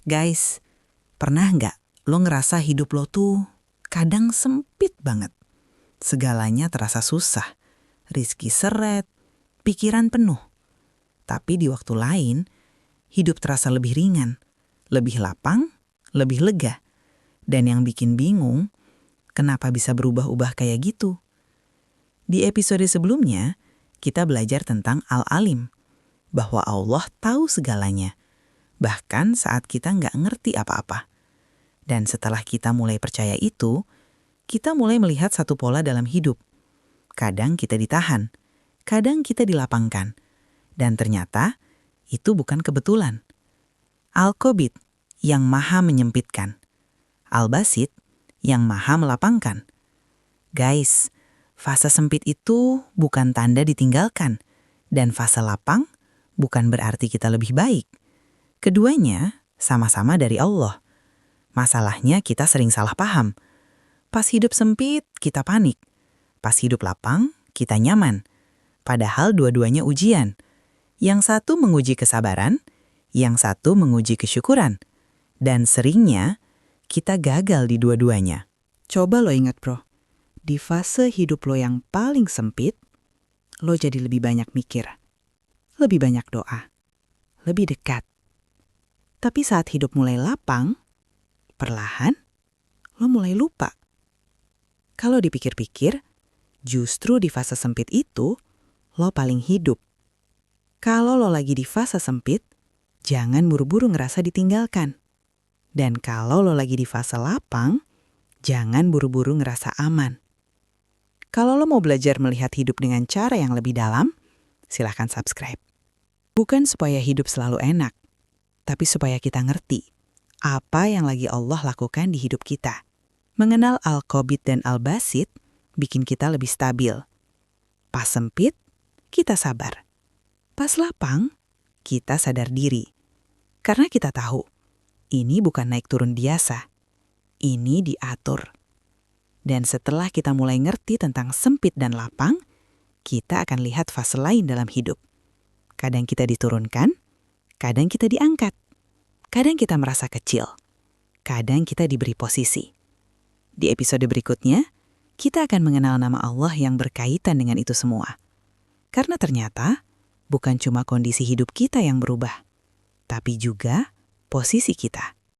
Guys, pernah nggak lo ngerasa hidup lo tuh kadang sempit banget? Segalanya terasa susah, rizki seret, pikiran penuh. Tapi di waktu lain, hidup terasa lebih ringan, lebih lapang, lebih lega. Dan yang bikin bingung, kenapa bisa berubah-ubah kayak gitu? Di episode sebelumnya, kita belajar tentang Al-Alim, bahwa Allah tahu segalanya, bahkan saat kita nggak ngerti apa-apa. Dan setelah kita mulai percaya itu, kita mulai melihat satu pola dalam hidup. Kadang kita ditahan, kadang kita dilapangkan. Dan ternyata, itu bukan kebetulan. Al-Qabid yang maha menyempitkan. Al-Basit yang maha melapangkan. Guys, fase sempit itu bukan tanda ditinggalkan. Dan fase lapang bukan berarti kita lebih baik. Keduanya sama-sama dari Allah. Masalahnya kita sering salah paham. Pas hidup sempit, kita panik. Pas hidup lapang, kita nyaman. Padahal dua-duanya ujian. Yang satu menguji kesabaran, yang satu menguji kesyukuran. Dan seringnya, kita gagal di dua-duanya. Coba lo ingat bro, di fase hidup lo yang paling sempit, lo jadi lebih banyak mikir. Lebih banyak doa. Lebih dekat. Tapi saat hidup mulai lapang, perlahan, lo mulai lupa. Kalau dipikir-pikir, justru di fase sempit itu, lo paling hidup. Kalau lo lagi di fase sempit, jangan buru-buru ngerasa ditinggalkan. Dan kalau lo lagi di fase lapang, jangan buru-buru ngerasa aman. Kalau lo mau belajar melihat hidup dengan cara yang lebih dalam, silahkan subscribe. Bukan supaya hidup selalu enak, tapi supaya kita ngerti apa yang lagi Allah lakukan di hidup kita. Mengenal Al-Qabid dan Al-Basit bikin kita lebih stabil. Pas sempit, kita sabar. Pas lapang, kita sadar diri. Karena kita tahu, ini bukan naik turun biasa. Ini diatur. Dan setelah kita mulai ngerti tentang sempit dan lapang, kita akan lihat fase lain dalam hidup. Kadang kita diturunkan, kadang kita diangkat. Kadang kita merasa kecil, kadang kita diberi posisi. Di episode berikutnya, kita akan mengenal nama Allah yang berkaitan dengan itu semua. Karena ternyata, bukan cuma kondisi hidup kita yang berubah, tapi juga posisi kita.